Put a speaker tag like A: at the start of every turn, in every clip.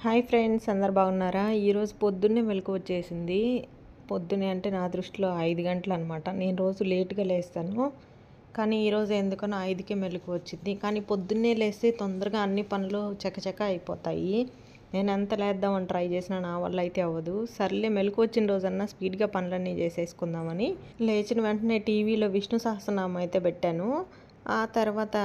A: Hi friends, అందరు బాగున్నారా? ఈరోజు పొద్దున్నే మెలకు వచ్చేసింది. పొద్దున్నే అంటే నా దృష్టిలో 5 గంటలు అనమాట. నేను రోజు లేట్గా లేస్తాను, కానీ ఈరోజు ఎందుకనో 5కే మెలకు వచ్చింది. కానీ పొద్దున్నే లేస్తే తొందరగా అన్ని పనులు చకచక అయిపోతాయి. నేను ఎంత లేద్దామని ట్రై చేసినా నా వల్ల అయితే అవ్వదు. సర్లే, మెలకు వచ్చిన రోజన్నా స్పీడ్గా పనులన్నీ చేసేసుకుందామని లేచిన వెంటనే టీవీలో విష్ణు సహస్రనామం అయితే పెట్టాను. ఆ తర్వాత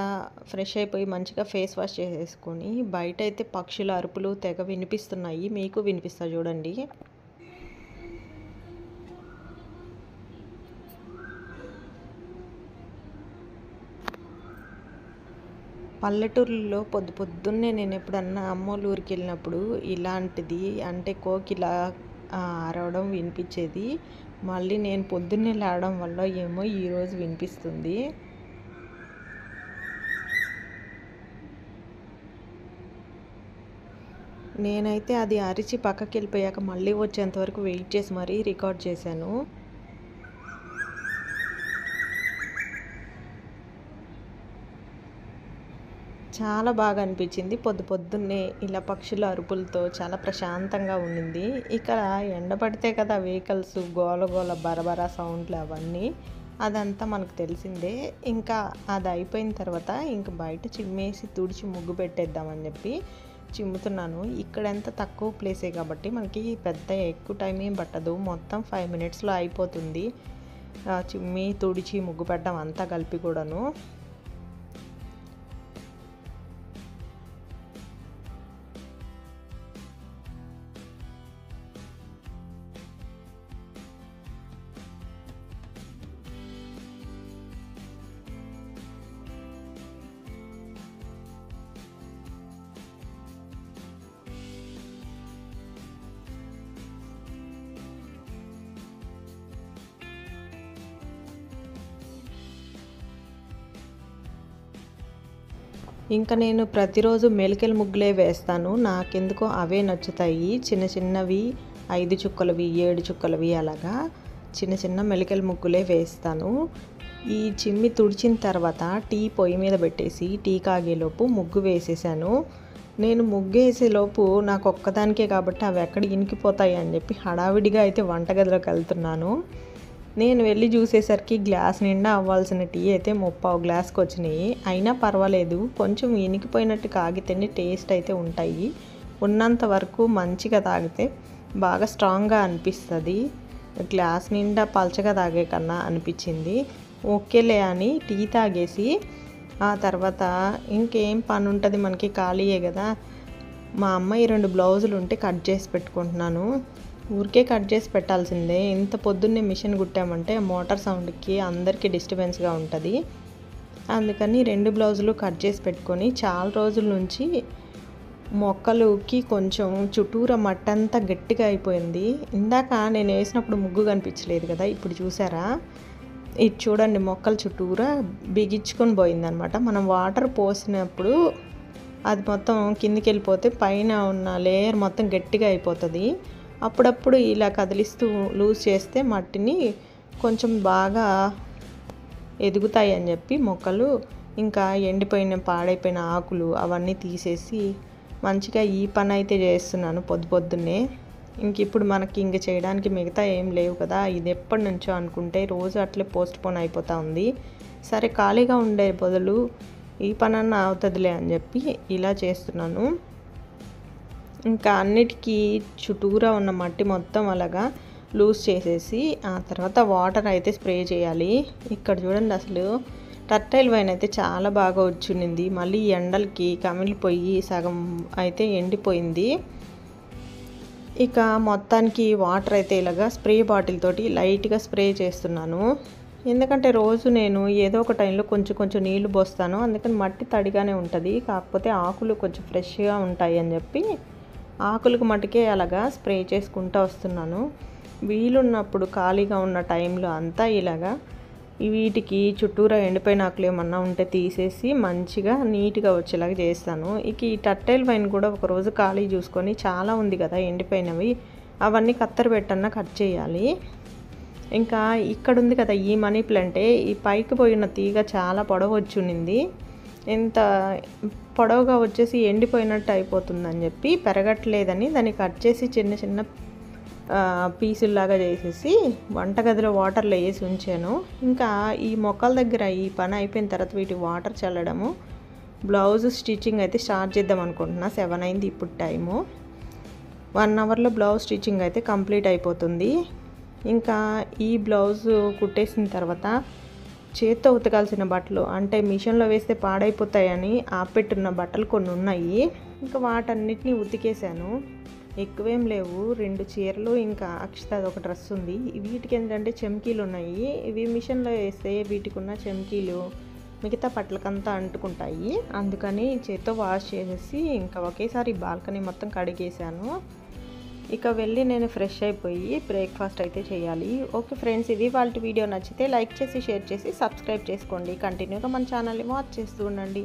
A: ఫ్రెష్ అయిపోయి మంచిగా ఫేస్ వాష్ చేసేసుకొని బయట అయితే పక్షుల అరుపులు తెగ వినిపిస్తున్నాయి. మీకు వినిపిస్తా చూడండి. పల్లెటూరులో పొద్దున్నే నేను ఎప్పుడన్నా అమ్మోళ్ళ ఊరికి వెళ్ళినప్పుడు ఇలాంటిది అంటే కోకిల అరవడం వినిపించేది. మళ్ళీ నేను పొద్దున్నే లేవడం వల్ల ఏమో ఈరోజు వినిపిస్తుంది. నేనైతే అది అరిచి పక్కకి వెళ్ళిపోయాక మళ్ళీ వచ్చేంత వరకు వెయిట్ చేసి మరీ రికార్డ్ చేశాను. చాలా బాగా అనిపించింది. పొద్దున్నే ఇలా పక్షుల అరుపులతో చాలా ప్రశాంతంగా ఉండింది. ఇక్కడ ఎండ పడితే కదా వెహికల్స్ గోల బరబరా సౌండ్లు అవన్నీ, అదంతా మనకు తెలిసిందే. ఇంకా అది అయిపోయిన తర్వాత ఇంక బయట చిమ్మేసి తుడిచి ముగ్గు పెట్టేద్దామని చెప్పి చిమ్ముతున్నాను. ఇక్కడ ఎంత తక్కువ ప్లేసే కాబట్టి మనకి పెద్ద ఎక్కువ టైం ఏం పట్టదు. మొత్తం 5 మినిట్స్లో అయిపోతుంది. చిమ్మి తుడిచి ముగ్గు పెట్టడం అంతా కలిపి కూడాను. ఇంకా నేను ప్రతిరోజు మెలికల ముగ్గులే వేస్తాను. నాకెందుకో అవే నచ్చుతాయి. చిన్న చిన్నవి 5 చుక్కలవి 7 చుక్కలవి అలాగా చిన్న మెలికల ముగ్గులే వేస్తాను. ఈ చిమ్మి తుడిచిన తర్వాత టీ పొయ్యి మీద పెట్టేసి టీ కాగేలోపు ముగ్గు వేసేసాను. నేను ముగ్గు వేసేలోపు నాకు ఒక్కదానికే కాబట్టి అవి ఎక్కడ ఇనికిపోతాయి అని చెప్పి హడావిడిగా అయితే వంటగదిలోకి వెళ్తున్నాను. నేను వెళ్ళి చూసేసరికి గ్లాస్ నిండా అవ్వాల్సిన టీ అయితే 30 గ్లాస్కి వచ్చినాయి. అయినా పర్వాలేదు, కొంచెం ఇనికిపోయినట్టు కాగితేనే టేస్ట్ అయితే ఉంటాయి. ఉన్నంత వరకు మంచిగా తాగితే బాగా స్ట్రాంగ్గా అనిపిస్తుంది. గ్లాస్ నిండా పల్చగా తాగే కన్నా అనిపించింది. ఓకేలే అని టీ తాగేసి ఆ తర్వాత ఇంకేం పని ఉంటుంది మనకి, ఖాళీయే కదా. మా అమ్మాయి 2 బ్లౌజులు ఉంటే కట్ చేసి పెట్టుకుంటున్నాను. ఊరికే కట్ చేసి పెట్టాల్సిందే. ఇంత పొద్దున్నే మిషన్ కుట్టామంటే మోటార్ సౌండ్కి అందరికీ డిస్టర్బెన్స్గా ఉంటుంది. అందుకని 2 బ్లౌజులు కట్ చేసి పెట్టుకొని చాలా రోజుల నుంచి మొక్కలుకి కొంచెం చుట్టూరా మట్టంతా గట్టిగా అయిపోయింది. ఇందాక నేను వేసినప్పుడు ముగ్గు కనిపించలేదు కదా, ఇప్పుడు చూసారా? ఇది చూడండి, మొక్కల చుట్టూరా బిగించుకొని పోయిందనమాట. మనం వాటర్ పోసినప్పుడు అది మొత్తం కిందికి వెళ్ళిపోతే పైన ఉన్న లేయర్ మొత్తం గట్టిగా అయిపోతుంది. అప్పుడప్పుడు ఇలా కదిలిస్తూ లూజ్ చేస్తే మట్టిని కొంచెం బాగా ఎదుగుతాయి అని చెప్పి మొక్కలు ఇంకా ఎండిపోయిన పాడైపోయిన ఆకులు అవన్నీ తీసేసి మంచిగా ఈ పని అయితే చేస్తున్నాను పొద్దున్నే. ఇప్పుడు మనకి ఇంక చేయడానికి మిగతా ఏం లేవు కదా. ఇది ఎప్పటి నుంచో అనుకుంటే రోజు అట్లే పోస్ట్ పోన్ అయిపోతూ ఉంది. సరే, ఖాళీగా ఉండే బదులు ఈ పనన్నా అవుతుందిలే అని చెప్పి ఇలా చేస్తున్నాను. ఇంకా అన్నిటికీ చుట్టూరా ఉన్న మట్టి మొత్తం అలాగా లూజ్ చేసేసి ఆ తర్వాత వాటర్ అయితే స్ప్రే చేయాలి. ఇక్కడ చూడండి, అసలు టర్టైల్ వైన్ అయితే చాలా బాగా వచ్చింది. మళ్ళీ ఎండలకి కమిలిపోయి సగం అయితే ఎండిపోయింది. ఇక మొత్తానికి వాటర్ అయితే ఇలాగా స్ప్రే బాటిల్ తోటి లైట్గా స్ప్రే చేస్తున్నాను. ఎందుకంటే రోజు నేను ఏదో ఒక టైంలో కొంచెం నీళ్లు పోస్తాను. అందుకని మట్టి తడిగానే ఉంటుంది. కాకపోతే ఆకులు కొంచెం ఫ్రెష్గా ఉంటాయి అని చెప్పి ఆకులకు మట్టుకే అలాగా స్ప్రే చేసుకుంటూ వస్తున్నాను. వీలున్నప్పుడు ఖాళీగా ఉన్న టైంలో అంతా ఇలాగా వీటికి చుట్టూరా ఎండిపోయిన ఆకులు ఏమన్నా ఉంటే తీసేసి మంచిగా నీట్గా వచ్చేలాగా చేస్తాను. ఈ టర్టైల్ వైన్ కూడా ఒకరోజు ఖాళీ చూసుకొని, చాలా ఉంది కదా ఎండిపోయినవి, అవన్నీ కత్తెర పెట్టన్నా కట్ చేయాలి. ఇంకా ఇక్కడ ఉంది కదా ఈ మనీ ప్లాంటే, ఈ పైకి పోయిన తీగ చాలా పొడవు వచ్చునింది. ఇంత పొడవుగా వచ్చేసి ఎండిపోయినట్టు అయిపోతుందని చెప్పి పెరగట్లేదని దాన్ని కట్ చేసి చిన్న చిన్న పీసుల్లాగా చేసేసి వంటగదిలో వాటర్లో వేసి ఉంచాను. ఇంకా ఈ మొక్కల దగ్గర ఈ పని అయిపోయిన తర్వాత వీటి వాటర్ చల్లడము, బ్లౌజ్ స్టిచ్చింగ్ అయితే స్టార్ట్ చేద్దాం అనుకుంటున్నా. 7 అయింది ఇప్పుడు టైము. 1 అవర్లో బ్లౌజ్ స్టిచ్చింగ్ అయితే కంప్లీట్ అయిపోతుంది. ఇంకా ఈ బ్లౌజ్ కుట్టేసిన తర్వాత చేత్తో ఉతకాల్సిన బట్టలు, అంటే మిషన్లో వేస్తే పాడైపోతాయని ఆపెట్టున్న బట్టలు కొన్ని ఉన్నాయి. ఇంకా వాటన్నిటిని ఉతికేసాను. ఎక్కువేం లేవు, 2 చీరలు ఇంకా అక్షత ఒక డ్రెస్ ఉంది. వీటికి ఏంటంటే చెమ్కీలు ఉన్నాయి. ఇవి మిషన్లో వేస్తే వీటికి ఉన్న చెమ్కీలు మిగతా బట్టలకంతా అంటుకుంటాయి. అందుకని చేత్తో వాష్ చేసేసి ఇంకా ఒకేసారి బాల్కనీ మొత్తం కడిగేసాను. ఇక వెళ్ళి నేను ఫ్రెష్ అయిపోయి బ్రేక్ఫాస్ట్ అయితే చేయాలి. ఓకే ఫ్రెండ్స్, ఇది వాళ్ళ వీడియో. నచ్చితే లైక్ చేసి షేర్ చేసి సబ్స్క్రైబ్ చేసుకోండి. కంటిన్యూగా మన ఛానల్ని వాచ్ చేస్తూ ఉండండి.